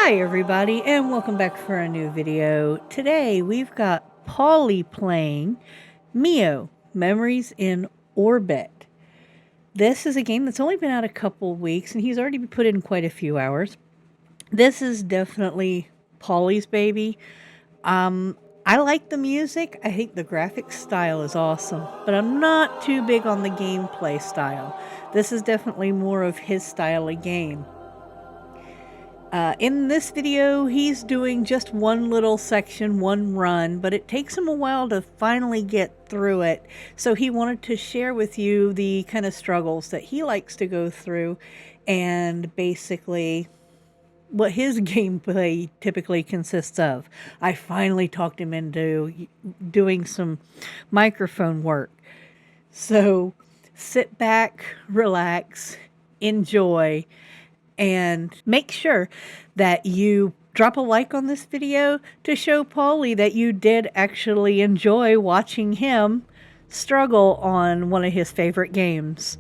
Hi everybody and welcome back for a new video. Today we've got Pauli playing Mio, Memories in Orbit. This is a game that's only been out a couple weeks and he's already put in quite a few hours. This is definitely Pauli's baby. I like the music. I think the graphics style is awesome, but I'm not too big on the gameplay style. This is definitely more of his style of game. In this video, he's doing just one little section, one run, but it takes him a while to finally get through it. So he wanted to share with you the kind of struggles that he likes to go through and basically what his gameplay typically consists of. I finally talked him into doing some microphone work. So sit back, relax, enjoy, and make sure that you drop a like on this video to show Pauli that you did actually enjoy watching him struggle on one of his favorite games.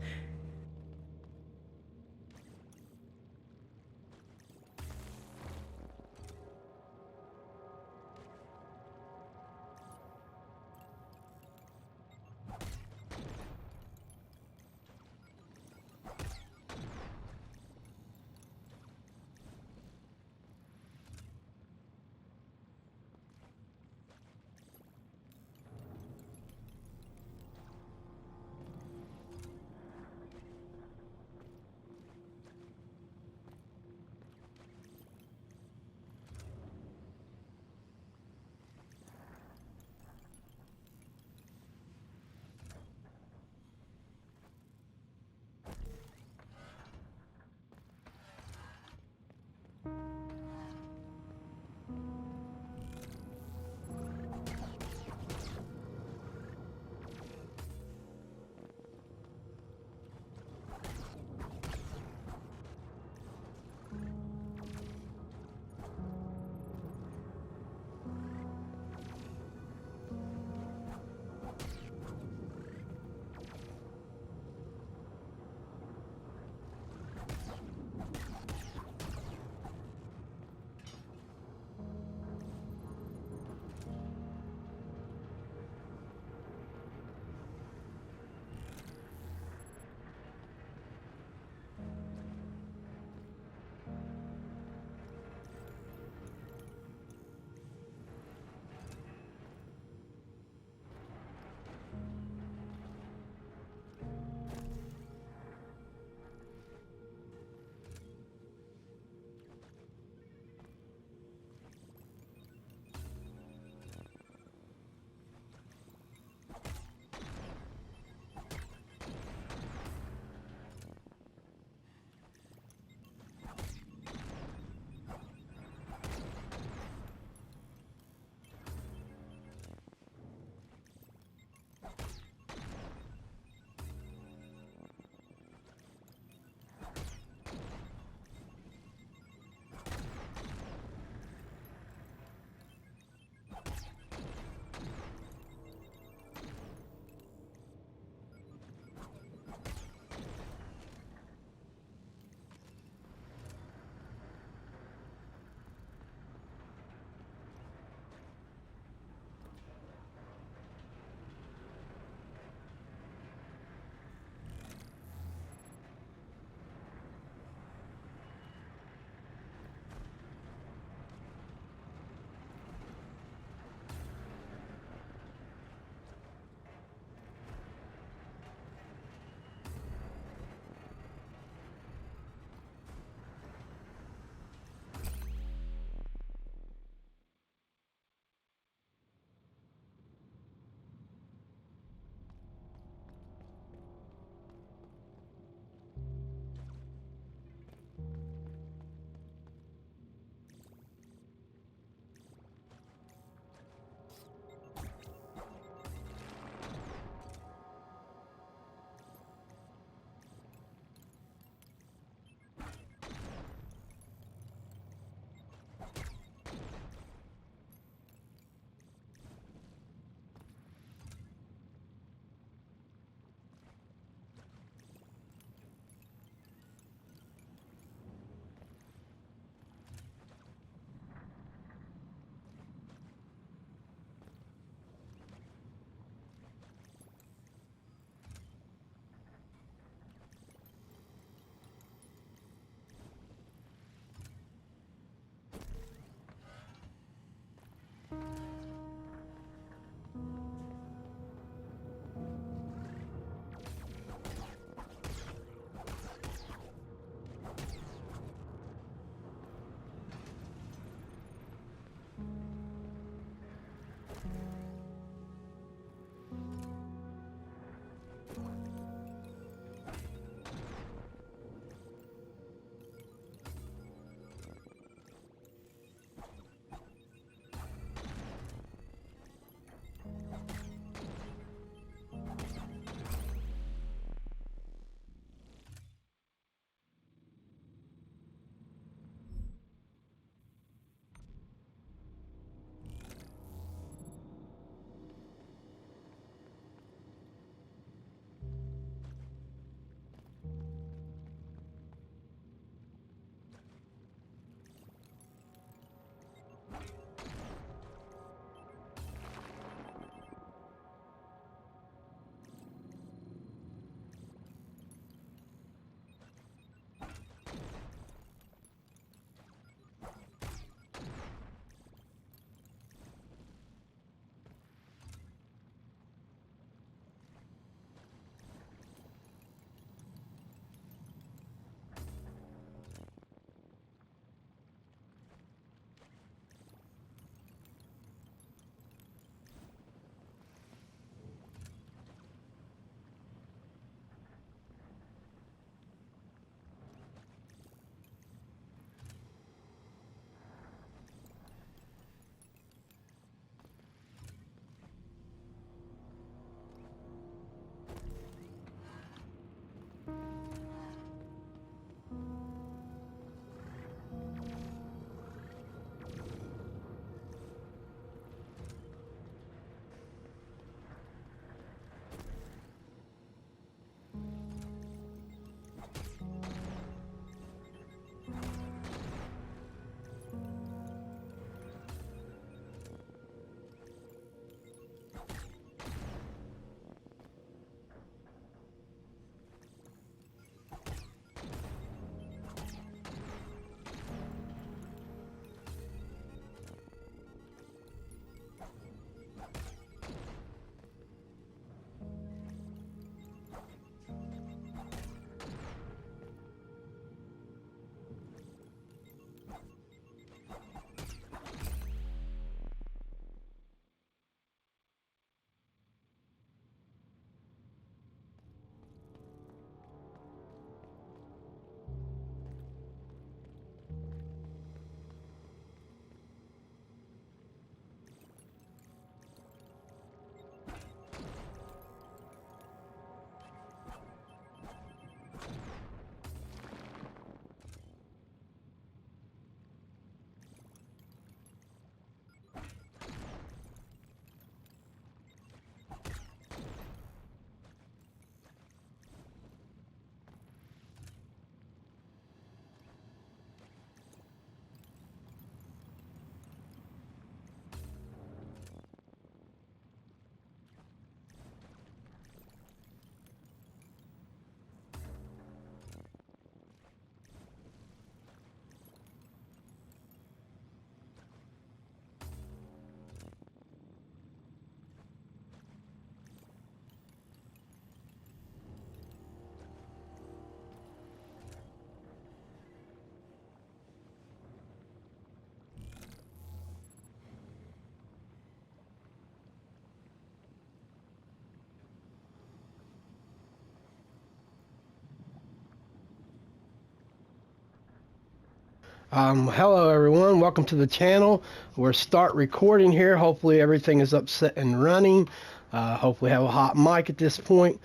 Hello everyone, welcome to the channel. We're start recording here. Hopefully everything is up set and running. Hopefully have a hot mic at this point.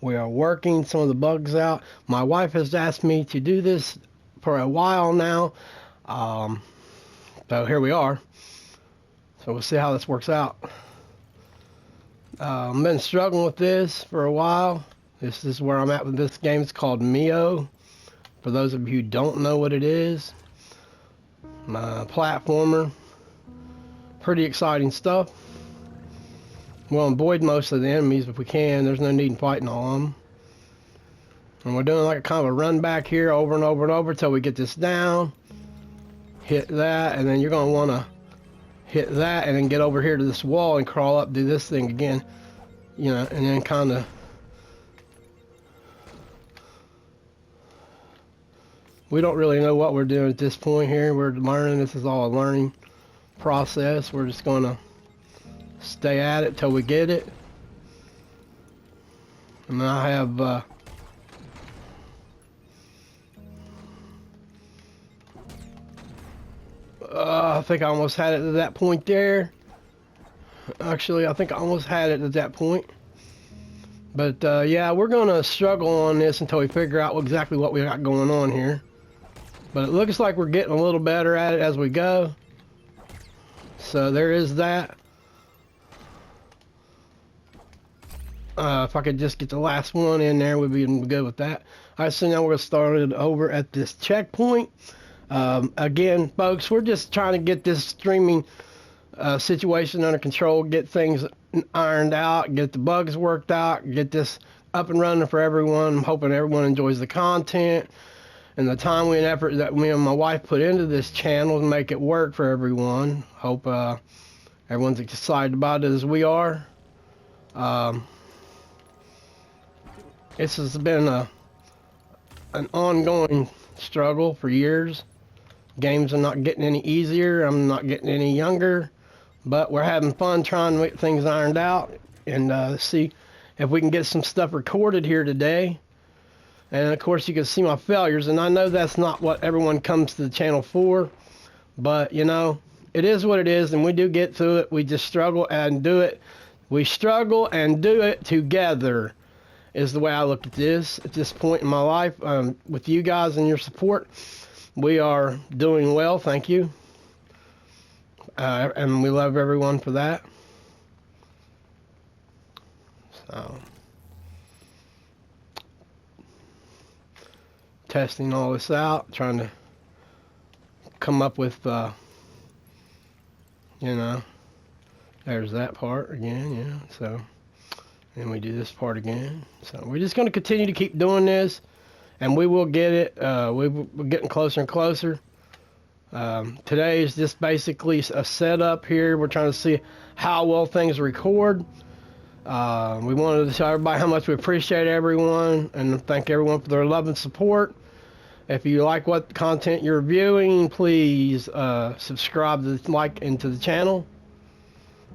We are working some of the bugs out. My wife has asked me to do this for a while now. So here we are. So we'll see how this works out. I've been struggling with this for a while. This is where I'm at with this game. It's called Mio. For those of you who don't know what it is. Platformer. Pretty exciting stuff. We'll avoid most of the enemies if we can. There's no need in fighting all of them. And we're doing like a kind of a run back here over and over and over until we get this down. Hit that, and then you're going to want to hit that and then get over here to this wall and crawl up, do this thing again. You know, and then kind of... We don't really know what we're doing at this point here. We're learning. This is all a learning process. We're just going to stay at it till we get it. And I have I think I almost had it at that point there. Actually, I think I almost had it at that point. But yeah, we're going to struggle on this until we figure out exactly what we got going on here. But it looks like we're getting a little better at it as we go. So there is that. If I could just get the last one in there, we'd be good with that. Alright, so now we're going to start it over at this checkpoint. Again, folks, we're just trying to get this streaming situation under control, get things ironed out, get the bugs worked out, get this up and running for everyone. I'm hoping everyone enjoys the content and the time and effort that me and my wife put into this channel to make it work for everyone. Hope everyone's excited about it as we are. This has been an ongoing struggle for years. Games are not getting any easier. I'm not getting any younger. But we're having fun trying to get things ironed out and see if we can get some stuff recorded here today. And of course you can see my failures, and I know that's not what everyone comes to the channel for, but you know, it is what it is, and we do get through it. We just struggle and do it. We struggle and do it together is the way I look at this point in my life. With you guys and your support, we are doing well, thank you. And we love everyone for that. So, testing all this out, trying to come up with, you know, there's that part again, yeah, so, and we do this part again. So we're just going to continue to keep doing this, and we will get it. We're getting closer and closer. Today is just basically a setup here. We're trying to see how well things record. We wanted to show everybody how much we appreciate everyone and thank everyone for their love and support. If you like what content you're viewing, please subscribe to like into the channel.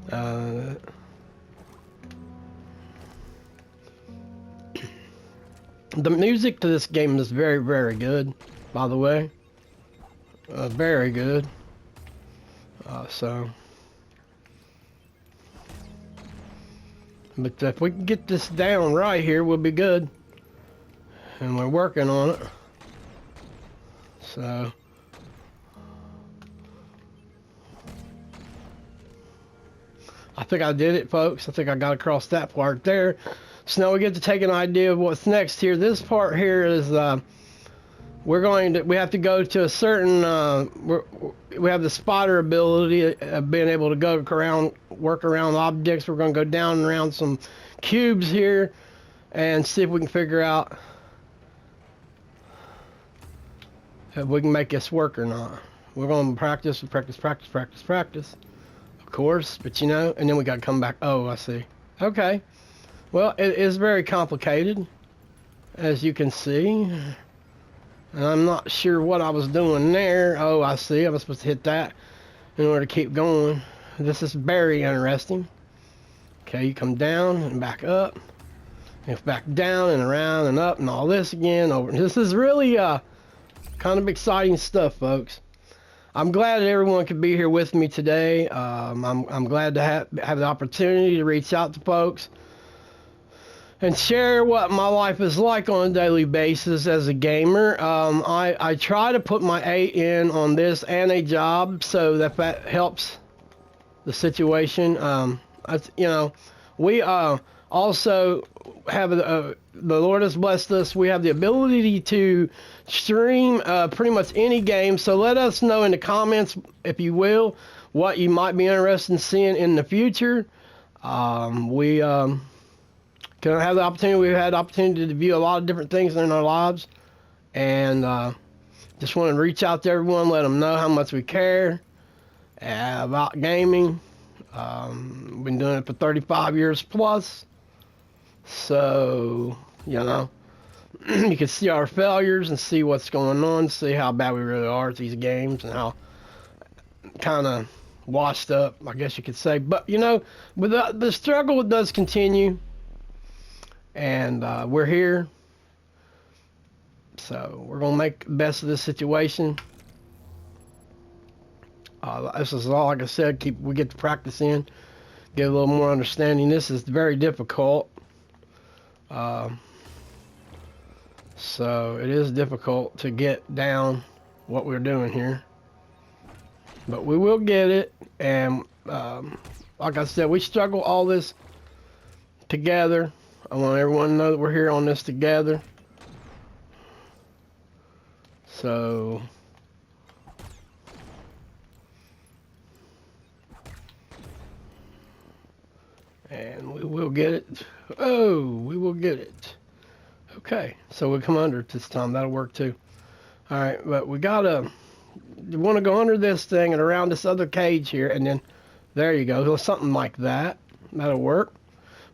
The music to this game is very, very good, by the way. Very good. But if we can get this down right here, we'll be good. And we're working on it. So I think I did it, folks. I think I got across that part there. So now we get to take an idea of what's next here. This part here is we have to go to a certain, we have the spotter ability of being able to go around, work around objects. We're going to go down and around some cubes here and see if we can figure out if we can make this work or not. We're going to practice, of course, but you know, and then we got to come back. Oh, I see. Okay. Well, it is very complicated, as you can see. And I'm not sure what I was doing there. Oh, I see. I was supposed to hit that in order to keep going. This is very interesting. Okay, you come down and back up. And back down and around and up and all this again. Over. This is really kind of exciting stuff, folks. I'm glad that everyone could be here with me today. I'm glad to have the opportunity to reach out to folks and share what my life is like on a daily basis as a gamer. I try to put my 8 in on this and a job, so that helps the situation. We also have the Lord has blessed us. We have the ability to stream pretty much any game. So let us know in the comments, if you will, what you might be interested in seeing in the future. We can have the opportunity. We've had the opportunity to view a lot of different things in our lives, and just want to reach out to everyone, let them know how much we care about gaming. Been doing it for 35 years plus, so you can see our failures and see what's going on, see how bad we really are at these games, and how kind of washed up, I guess you could say. But with the struggle, it does continue. And we're here, so we're gonna make the best of this situation. This is all, like I said, we get to practice in, get a little more understanding. This is very difficult, so it is difficult to get down what we're doing here, but we will get it. And like I said, we struggle all this together. I want everyone to know that we're here on this together. So, and we will get it. Oh, we will get it. Okay, so we'll come under it this time. That'll work too. All right, but you want to go under this thing and around this other cage here, and then there you go. Something like that. That'll work.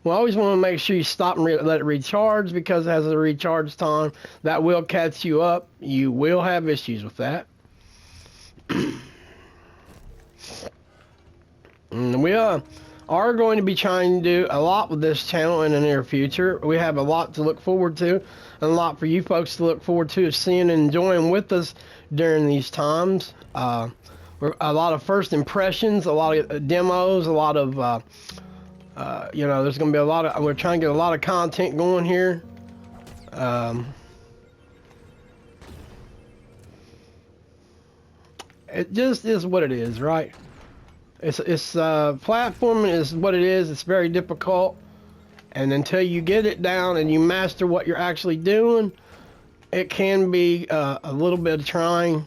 We always want to make sure you stop and let it recharge, because it has a recharge time. That will catch you up. You will have issues with that. And we are going to be trying to do a lot with this channel in the near future. We have a lot to look forward to, and a lot for you folks to look forward to seeing and enjoying with us during these times. A lot of first impressions, a lot of demos, a lot of there's going to be a lot of, we're trying to get a lot of content going here. It just is what it is, right? It's platforming is what it is. It's very difficult, and until you get it down and you master what you're actually doing, it can be a little bit of trying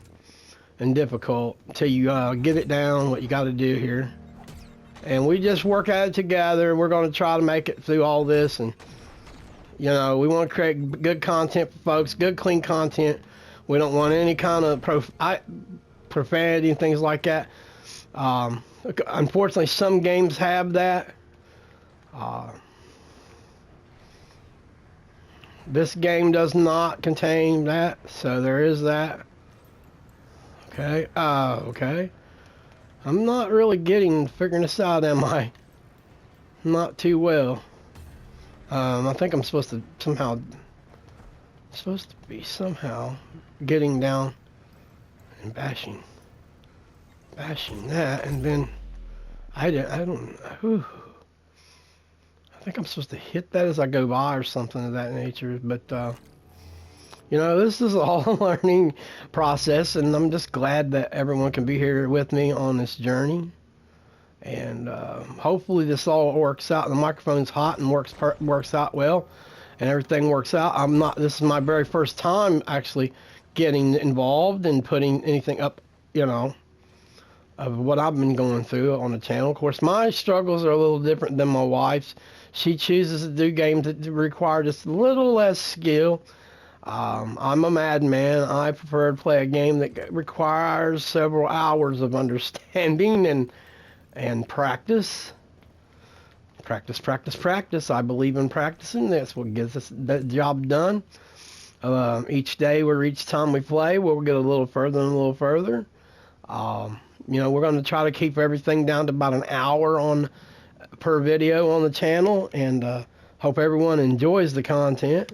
and difficult until you get it down what you got to do here. And we just work at it together. We're going to try to make it through all this. And, we want to create good content for folks, good, clean content. We don't want any kind of profanity and things like that. Unfortunately, some games have that. This game does not contain that, so there is that. Okay. Okay. I'm not really figuring this out, am I? Not too well. I think I'm supposed to be somehow getting down and bashing that, and then I think I'm supposed to hit that as I go by or something of that nature. But this is all a learning process, and I'm just glad that everyone can be here with me on this journey. And hopefully this all works out, and the microphone's hot and works out well, and everything works out. This is my very first time actually getting involved and putting anything up, of what I've been going through on the channel. Of course, my struggles are a little different than my wife's. She chooses to do games that require just a little less skill. I'm a madman. I prefer to play a game that requires several hours of understanding and practice. Practice. I believe in practicing. That's what gets us that job done. Each day or each time we play, we'll get a little further and a little further. We're going to try to keep everything down to about an hour per video on the channel, and hope everyone enjoys the content.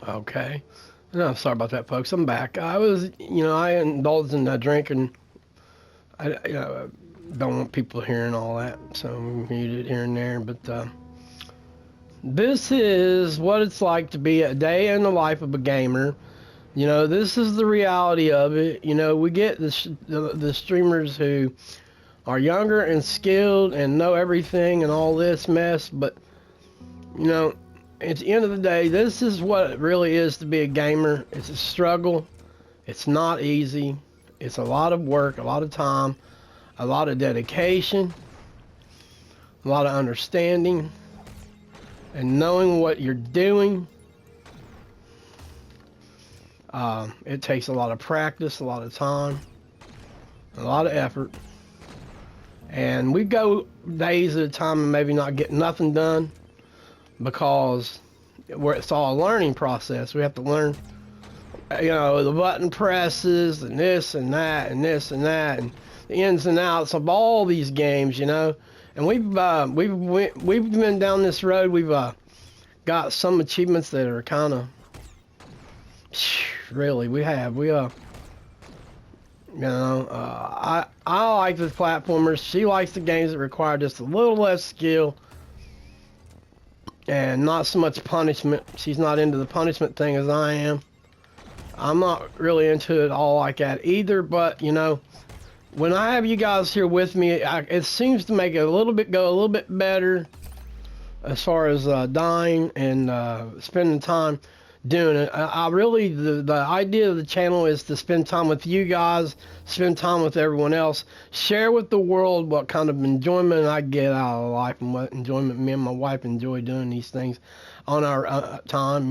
Okay. No, sorry about that, folks. I'm back. I indulged in drinking. I don't want people hearing all that, so I'm muted here and there. But this is what it's like to be a day in the life of a gamer. This is the reality of it. We get the streamers who are younger and skilled and know everything and all this mess, but at the end of the day, this is what it really is to be a gamer. It's a struggle. It's not easy. It's a lot of work, a lot of time, a lot of dedication, a lot of understanding, and knowing what you're doing. It takes a lot of practice, a lot of time, a lot of effort. And we go days at a time and maybe not get nothing done because it's all a learning process. We have to learn, the button presses and this and that and this and that and the ins and outs of all these games, And we've been down this road. We've got some achievements that are kind of really I like the platformers. She likes the games that require just a little less skill and not so much punishment. She's not into the punishment thing as I am. I'm not really into it all like that either, but when I have you guys here with me, it seems to make it go a little bit better as far as dying and spending time doing it. I really, the idea of the channel is to spend time with you guys, spend time with everyone else, share with the world what kind of enjoyment I get out of life and what enjoyment me and my wife enjoy doing these things on our time.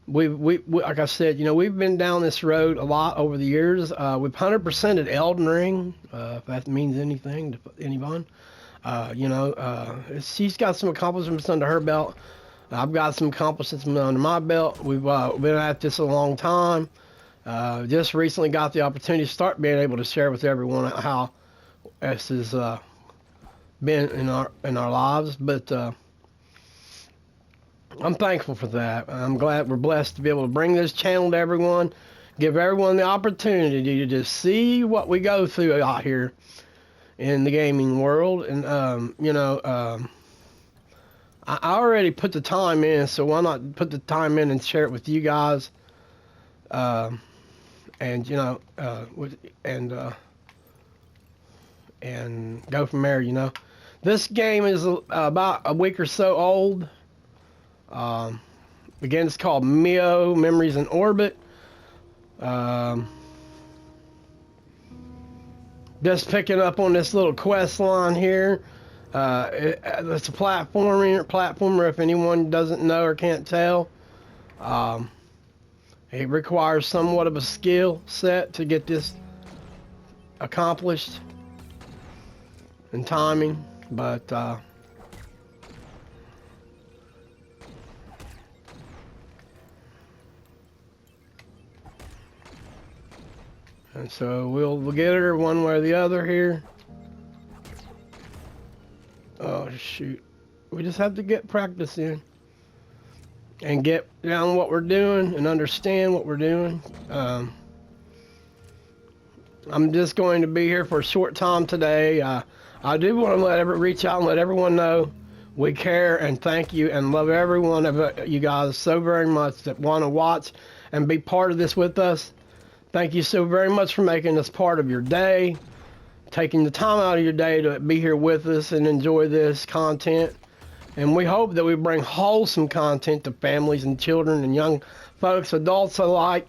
We like I said, we've been down this road a lot over the years. We've 100%ed Elden Ring, if that means anything to anyone. She's got some accomplishments under her belt. I've got some accomplishments under my belt. We've been at this a long time. Just recently got the opportunity to start being able to share with everyone how this has been in our lives. But I'm thankful for that. I'm glad we're blessed to be able to bring this channel to everyone, give everyone the opportunity to just see what we go through out here in the gaming world. And I already put the time in, so why not put the time in and share it with you guys? And go from there. This game is about a week or so old. Again, it's called Mio Memories in Orbit. Just picking up on this little quest line here. It's a platformer if anyone doesn't know or can't tell. It requires somewhat of a skill set to get this accomplished and timing, but and so we'll get her one way or the other here. Oh shoot, we just have to get practice in and get down what we're doing and understand what we're doing. I'm just going to be here for a short time today. I do want to reach out and let everyone know we care and thank you and love every one of you guys so very much that want to watch and be part of this with us. Thank you so very much for making this part of your day, taking the time out of your day to be here with us and enjoy this content. And we hope that we bring wholesome content to families and children and young folks, adults alike,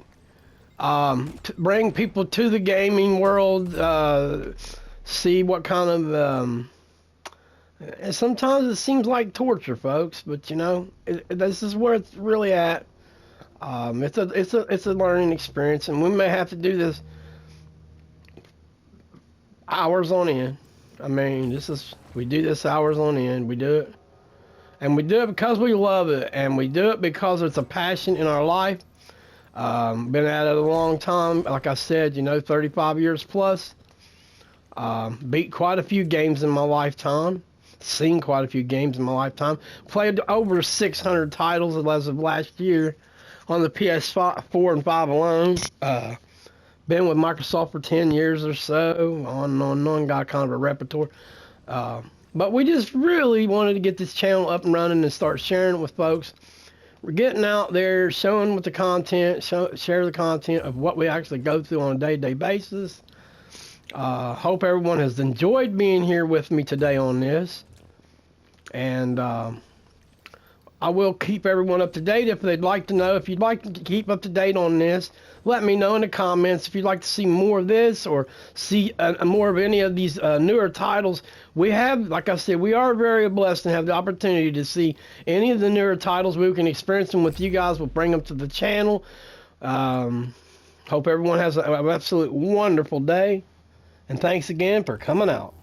to bring people to the gaming world, see what kind of, and sometimes it seems like torture, folks, but this is where it's really at. It's a learning experience, and we may have to do this hours on end. I mean, we do this hours on end. We do it. And we do it because we love it. And we do it because it's a passion in our life. Been at it a long time. Like I said, 35 years plus. Beat quite a few games in my lifetime. seen quite a few games in my lifetime. Played over 600 titles as of last year on the PS4 and 5 alone. Been with Microsoft for 10 years or so. On and on and on. Got kind of a repertoire. But we just really wanted to get this channel up and running and start sharing it with folks. We're getting out there, showing with the content, share the content of what we actually go through on a day-to-day basis. Hope everyone has enjoyed being here with me today on this. And I will keep everyone up to date if they'd like to know. If you'd like to keep up to date on this, let me know in the comments. If you'd like to see more of this or see more of any of these newer titles, we have, like I said, we are very blessed to have the opportunity to see any of the newer titles. We can experience them with you guys. We'll bring them to the channel. Hope everyone has an absolute wonderful day. And thanks again for coming out.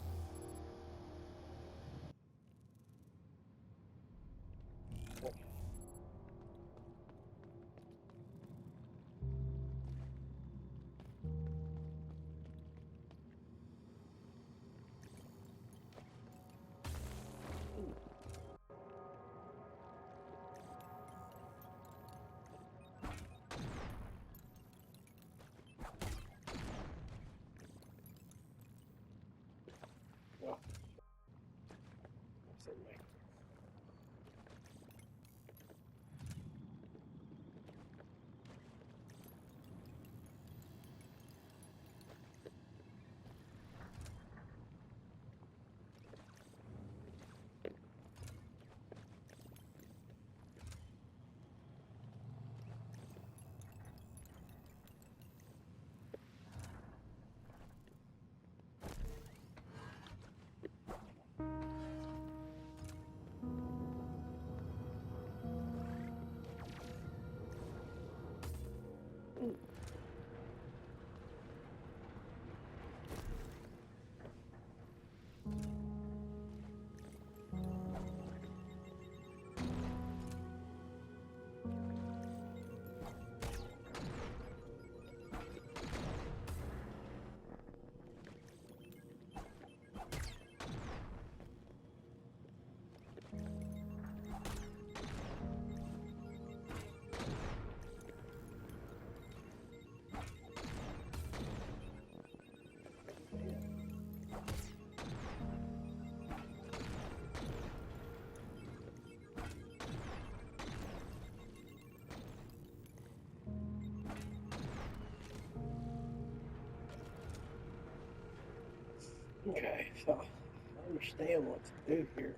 Okay, so I understand what to do here.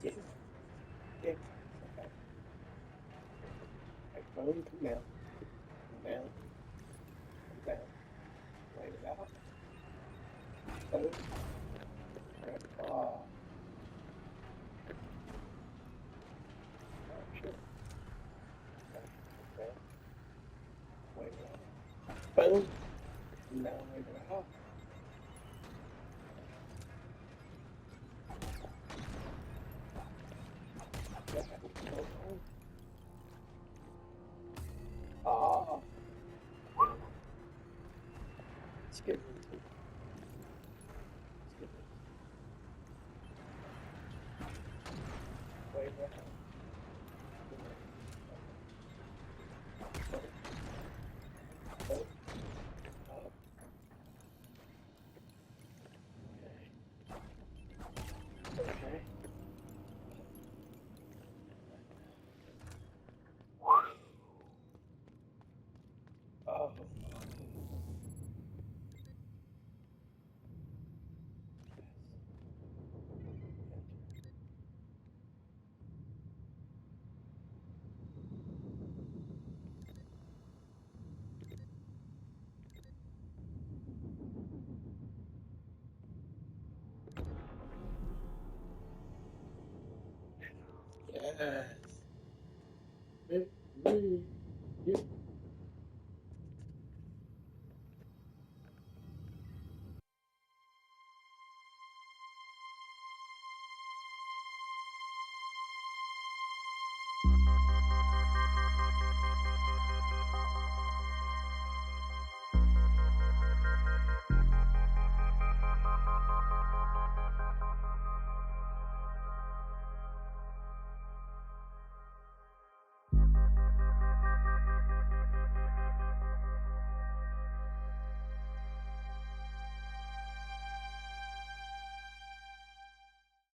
Yeah. Yeah. Okay. Okay, boom, come down. Come down. Come down. Wait it out. Boom. Right. Sure. Okay. Wait it out. Boom. Now wait it out. Ah. Let's get wait it out. Okay. Oh. Yes.